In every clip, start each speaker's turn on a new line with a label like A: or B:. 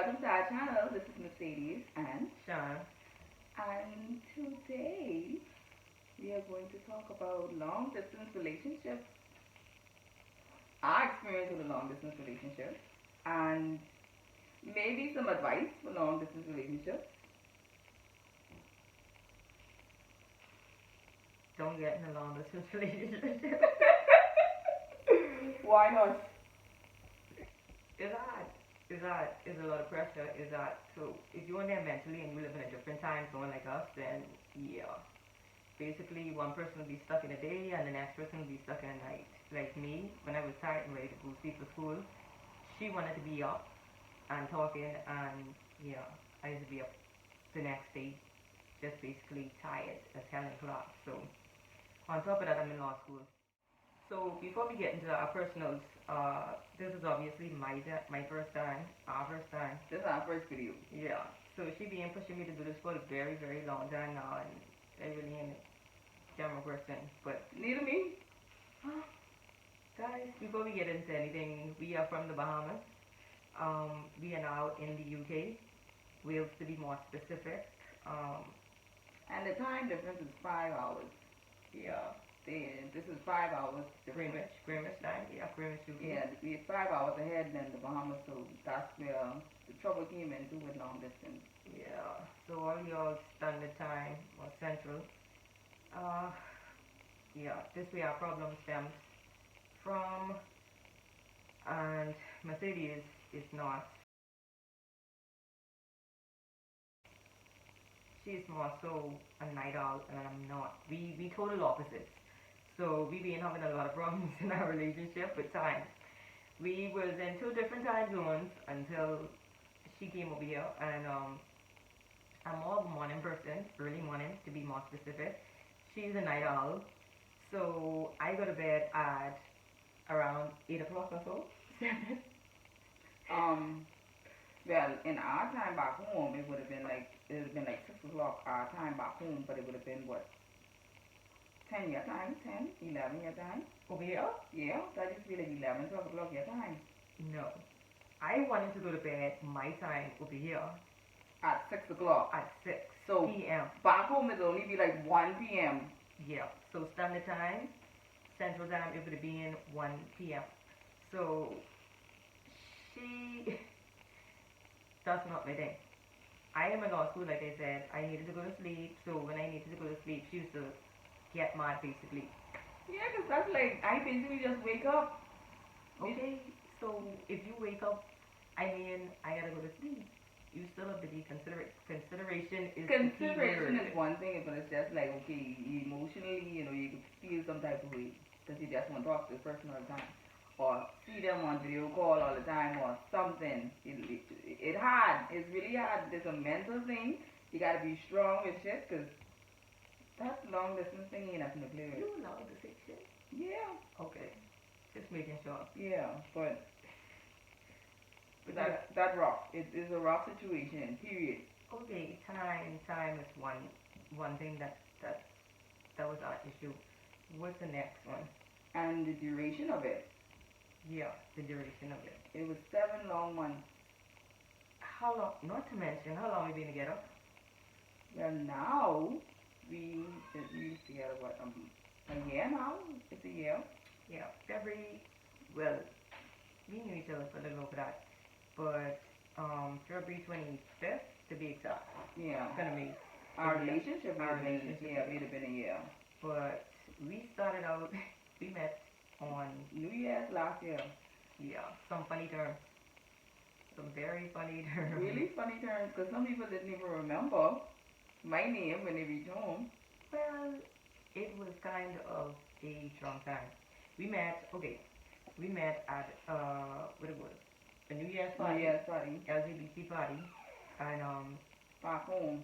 A: welcome to our channel. This is Mercedes and
B: Sean.
A: today we are going to talk about long distance relationships, our experience with a long distance relationship, and maybe some advice for long distance relationships.
B: Don't get in a long distance relationship.
A: Why not?
B: It's hard. It's a lot of pressure. It's hard. So if you're in there mentally and you live in a different time zone like us, then yeah. Basically, one person will be stuck in a day and the next person will be stuck in a night. Like me, when I was tired and ready to go sleep for school, she wanted to be up and talking, and yeah, I used to be up the next day, just basically tired at 10 o'clock. So on top of that, I'm in law school. So before we get into our personals, this is obviously my first time, our first time.
A: This is our first video.
B: Yeah. So she been pushing me to do this for a very, very long time now, and I really am a camera person. But
A: Neither me.
B: guys, before we get into anything, we are from the Bahamas. We are now in the UK, Wales to be more specific.
A: And the time difference is 5 hours.
B: Yeah.
A: This is 5 hours different.
B: Greenwich time. Yeah, Greenwich UK.
A: Yeah, we're 5 hours ahead than the Bahamas, so that's where the trouble came into with long distance.
B: Yeah, so all your standard time or central. Yeah, this way our problem stems from, and Mercedes is not. She's more so a night owl and I'm not. We total opposites. So we been having a lot of problems in our relationship with time. We was in two different time zones until she came over here, and I'm more of a morning person, early morning to be more specific. She's a night owl, so I go to bed at around 8 o'clock or so.
A: Well, in our time back home, it would have been like 6 o'clock our time back home, but it would have been what, 10 your time, 10, 11 your time.
B: Over here?
A: Yeah, that used to be like 11, 12 o'clock your time.
B: No. I wanted to go to bed my time over here
A: At 6 o'clock.
B: at 6
A: So
B: p.m.
A: back home it only be like 1 p.m.
B: Yeah, so standard time, central time, it would have been 1 p.m. So she, that's not my thing. I am in law school, like I said. I needed to go to sleep, so when I needed to go to sleep, she used to get mad basically.
A: Yeah, because that's like, I basically just wake up.
B: Okay, so if you wake up, I mean, I gotta go to sleep. You still have to be consideration is the key
A: Consideration
B: word.
A: is one thing, but it's just like, okay, emotionally, you could feel some type of way because you just want to talk to the person all the time, or see them on video call all the time, or something. It's hard. It's really hard. It's a mental thing. You gotta be strong with shit, because that long distance thing ain't nothing to play with.
B: You allowed to say shit?
A: Yeah.
B: Okay, just making sure.
A: Yeah, but that rough. It is a rough situation. Period.
B: Okay, time is one thing that was our issue. What's the next one?
A: And the duration of it.
B: Yeah, the duration of it.
A: It was 7 long months.
B: How long? Not to mention how long we been together.
A: Well, now we used to get what, a year now. It's a year.
B: Yeah, well, we knew each other for a little over that, but February 25th to be exact.
A: Yeah.
B: Gonna be
A: Our
B: a year.
A: relationship
B: Our
A: would have been,
B: relationship.
A: yeah, it would have been a year.
B: But we started out. We met on
A: New Year's last year.
B: some funny terms, some very funny terms.
A: Really funny terms, because some people didn't even remember my name when they reached home.
B: Well, it was kind of a strong time. We met at what it was, a New Year's
A: New
B: party,
A: Year's party.
B: LGBT party, and
A: Back home.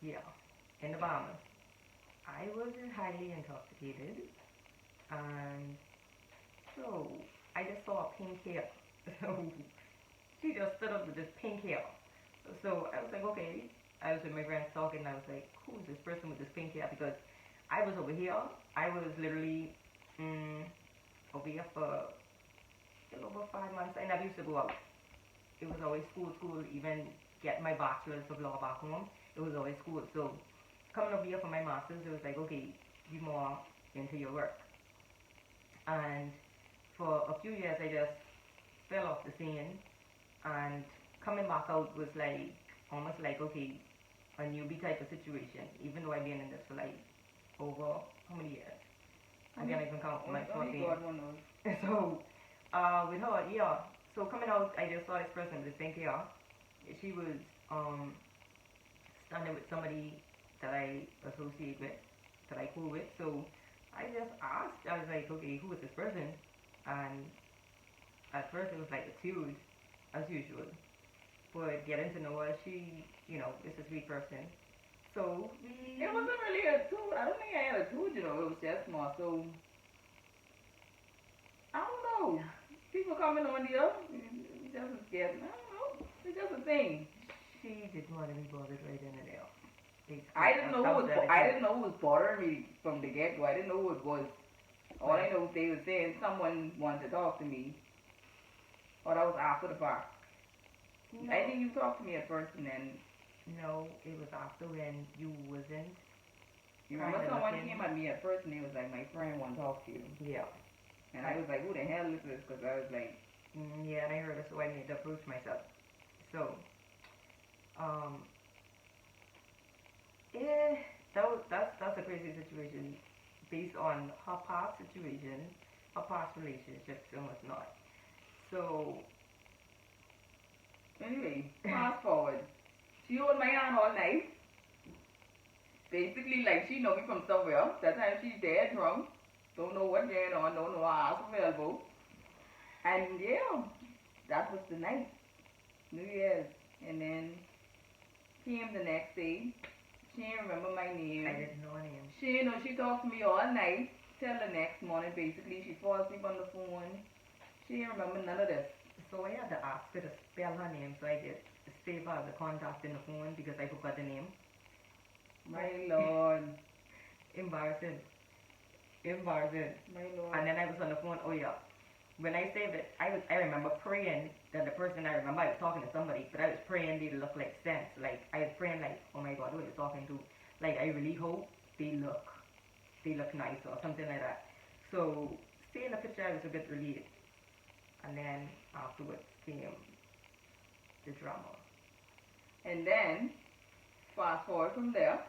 B: yeah, in the Bahamas. I was highly intoxicated, and so I just saw pink hair. So she just stood up with this pink hair. So I was like, okay. I was with my friends talking, and I was like, who's this person with this pink hair? Because I was over here. I was literally over here for a little over 5 months. I never used to go out. it was always school, school. Even get my bachelor's of law back home, it was always school. So coming over here for my master's, it was like, okay, be more into your work. And for a few years, I just fell off the scene, and coming back out was like almost like, okay, a newbie type of situation. Even though I've been in this for like over how many years? I can't even count my 14. So with her, yeah. So coming out, I just saw this person with the pink hair. She was standing with somebody that I associate with, that I cool with. So I just asked. I was like, okay, who is this person? And at first it was like a dude, as usual. But getting to know her, she, is a sweet person. So we.
A: It wasn't really a tool. I don't think I had a tool, It was just more so. I don't know. People coming on here, just scared. I don't know. It's just a thing.
B: She didn't want to be bothered right in and out.
A: I didn't know who was bothering me from the get go. I didn't know who it was. All I know they were saying someone wanted to talk to me. Or that was after the fact. No. I think you talked to me at first and then.
B: No, it was after when you wasn't.
A: You remember someone came at me at first and he was like, my friend want to talk to you.
B: Yeah.
A: And I was like, who the hell is this? Because I was like.
B: Yeah, and I heard it, so I made to approach myself. So, yeah, that's a crazy situation based on her past situation, her past relationships and whatnot. So,
A: anyway, fast forward. She hold my hand all night. Basically, like she know me from somewhere. That time she's dead drunk. Don't know what's going on. Don't know how I ask for elbow. And yeah, that was the night. New Year's. And then came the next day. She didn't remember my name.
B: I didn't know her name.
A: She talked to me all night till the next morning. Basically, she falls asleep on the phone. She didn't remember none of this.
B: So I had to ask her to spell her name, so I did save her as a contact in the phone because I forgot the name.
A: My Lord.
B: Embarrassing.
A: My Lord.
B: And then I was on the phone. Oh yeah. When I saved it, I remember praying that the person I remember I was talking to somebody, but I was praying they look like sense. Like I was praying like, oh my God, who are you talking to? Like I really hope they look nice or something like that. So seeing the picture, I was a bit relieved. And then afterwards came the drama.
A: And then fast forward from there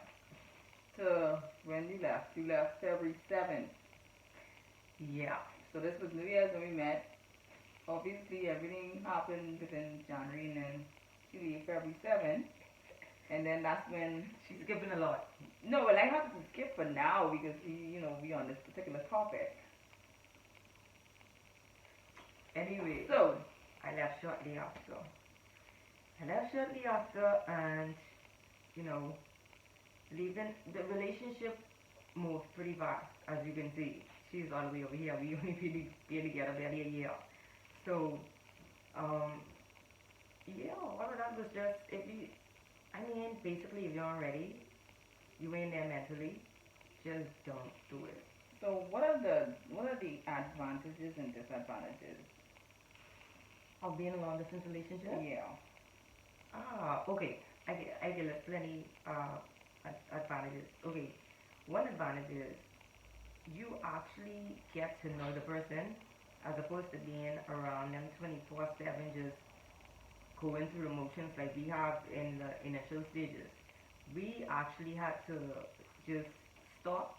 A: to when you left. You left February 7th.
B: Yeah.
A: So this was New Year's when we met. Obviously, everything happened within January, and then she leave February 7th. And then that's when
B: she's skipping a lot.
A: No, well, I have to skip for now because we on this particular topic.
B: Anyway,
A: so
B: I left shortly after. And leaving the relationship moved pretty fast, as you can see. She's all the way over here. We only been together barely a year. So, yeah, all of that was just, basically if you're not ready, you ain't there mentally, just don't do it.
A: So what are the advantages and disadvantages
B: of being in a long distance relationship?
A: Yeah.
B: Okay. I get plenty advantages. Okay, one advantage is you actually get to know the person as opposed to being around them 24/7, just going through emotions like we have in the initial stages. We actually had to just stop.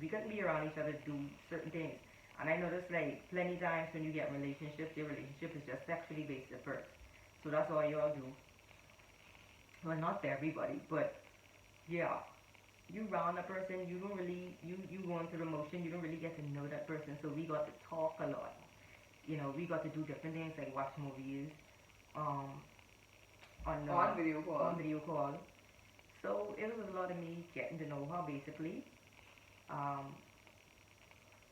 B: We couldn't be around each other to do certain things. And I noticed like plenty times when you get relationships, your relationship is just sexually based at first. So that's all you all do. Well, not for everybody, but yeah. You round a person, you don't really, you going through emotion, you don't really get to know that person. So we got to talk a lot. We got to do different things like watch movies, on
A: video call.
B: So it was a lot of me getting to know her basically.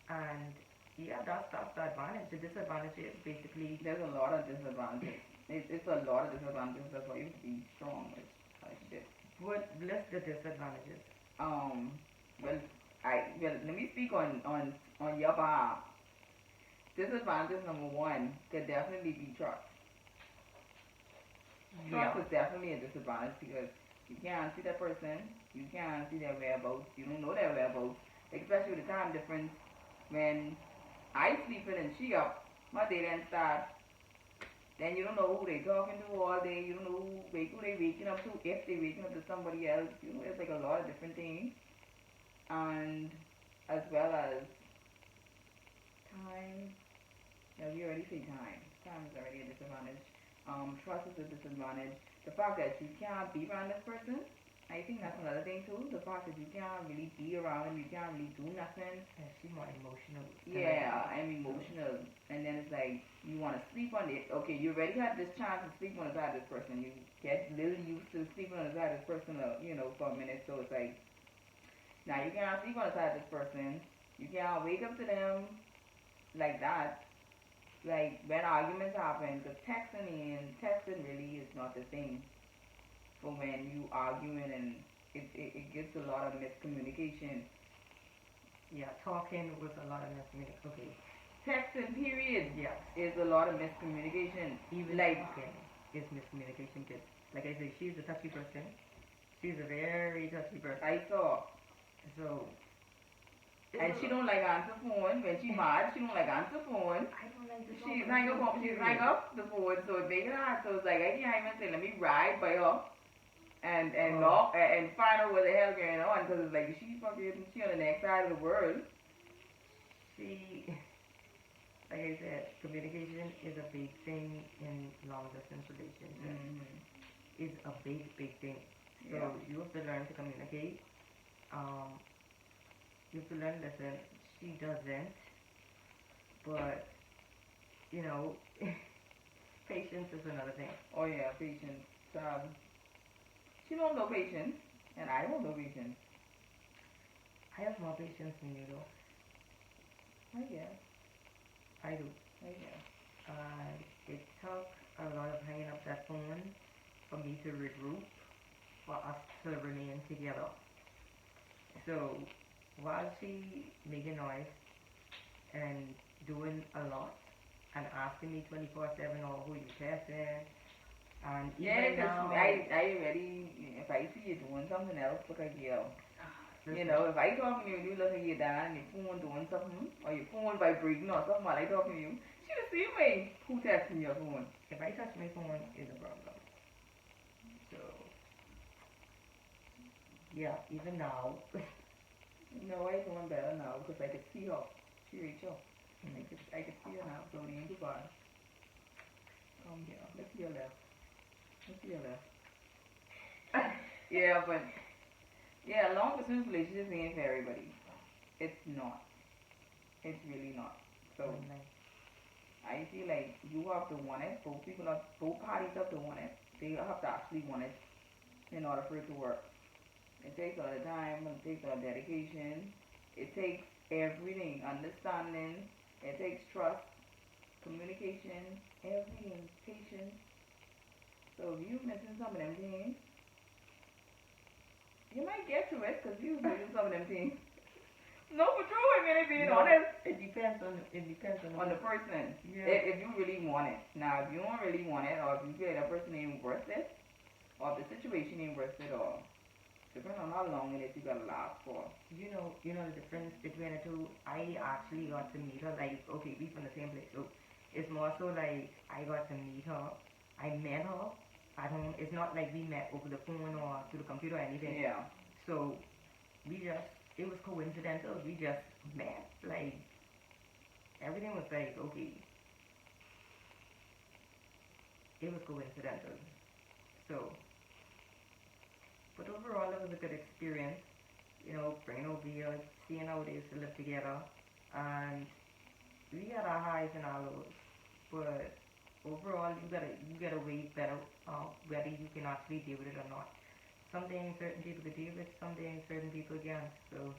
B: And yeah, that's the advantage. The disadvantage is basically
A: there's a lot of disadvantages. It's a lot of disadvantages. That's why you have to be strong. It's like shit.
B: What list the disadvantages?
A: Well, let me speak on your behalf. Disadvantage number one could definitely be trust. Trust
B: Yeah.
A: is definitely a disadvantage because you can't see that person, you can't see their whereabouts, you don't know their whereabouts, especially with the time difference. When I sleeping and she up, my day then start. Then you don't know who they talking to all day. You don't know who they waking up to. If they waking up to somebody else, you know, it's like a lot of different things. And as well as time. Yeah, we already say time. Time is already a disadvantage. Trust is a disadvantage. The fact that you can't be around this person, I think that's another thing too. The fact that you can't really be around them, you can't really do nothing.
B: And she's more emotional.
A: Yeah, I'm emotional. And then it's like, you want to sleep on it. Okay, you already had this chance to sleep on the side of this person. You get a little used to sleeping on the side of this person, for a minute. So it's like, now you can't sleep on the side of this person. You can't wake up to them like that. Like when arguments happen, because texting really is not the thing for when you arguing, and it gives a lot of miscommunication.
B: Yeah, talking was a lot of miscommunication. Okay.
A: Texting period
B: Yes.
A: is a lot of miscommunication.
B: Even
A: Like
B: talking is miscommunication because, like I said, she's a touchy person. She's a very touchy person.
A: I saw,
B: So.
A: and she don't like answer phone when she mad. She don't like answer phone.
B: I don't like the
A: She's hang up the phone, so it makes it hard. So it's like I can't even say let me ride by her and knock and find out what the hell going on, because it's like she on the next side of the world.
B: She, like I said, communication is a big thing in long distance relationships. It's a big thing. So you have to learn to communicate. You have to learn to listen. She doesn't, but you know, patience is another thing.
A: Oh yeah, patience. She don't know patience, and I don't know patience.
B: I have more patience than you do.
A: I guess.
B: I do.
A: I guess.
B: It took a lot of hanging up that phone for me to regroup, for us to remain together. So while she making noise and doing a lot and asking me 24/7 or who you texting, and
A: Yeah,
B: even
A: because
B: now,
A: I already, if I see you doing something else, look like you know, if I talking to you and you look at your dad and your phone doing something, or your phone vibrating or something while I talking to you, she the same way. Who texting your phone?
B: if I touch my phone, is a problem. So yeah, even now.
A: No, I doing better now because I could see her. She reached up. I could see her now, so it ain't too bad. Yeah, let's see her left. Let's see her left. Yeah, but yeah, long distance relationships ain't for everybody. It's not. It's really not. So I feel like you have to want it. Both parties have to want it. They have to actually want it in order for it to work. It takes a lot of time. It takes a lot of dedication. It takes everything, understanding. It takes trust, communication, everything, patience. So if you missing some of them things, you might get to it because you missing some of them things. No, for true. I mean, being honest.
B: It depends on
A: the person.
B: Yeah.
A: If you really want it. Now, if you don't really want it, or if you feel that person ain't worth it, or if the situation ain't worth it, or depending on how long it is you gotta last for.
B: You know the difference between the two. I actually got to meet her. Like, okay, we from the same place, so it's more so like I got to meet her. I met her at home. It's not like we met over the phone or through the computer or anything.
A: Yeah.
B: So it was coincidental. We just met. Like, everything was like, okay. It was coincidental. So, but overall, it was a good experience. You know, bringing over here, seeing how they used to live together, and we had our highs and our lows. But overall, you gotta weigh better whether you can actually deal with it or not. Some things certain people could deal with, some things certain people can't. So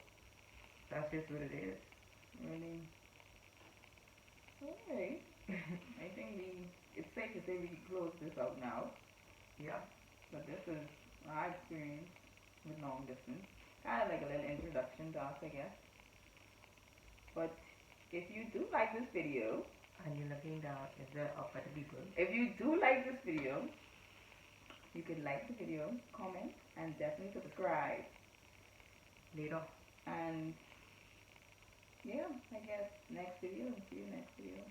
B: that's just what it is.
A: Really. Okay. I think it's safe to say we can close this out now.
B: Yeah.
A: But this is my experience with long distance. Kind of like a little introduction to us, I guess. But if you do like this video,
B: and you're looking down, is there up at the people?
A: if you do like this video, You can like the video, comment, and definitely subscribe.
B: Later.
A: And yeah, I guess next video. See you next video.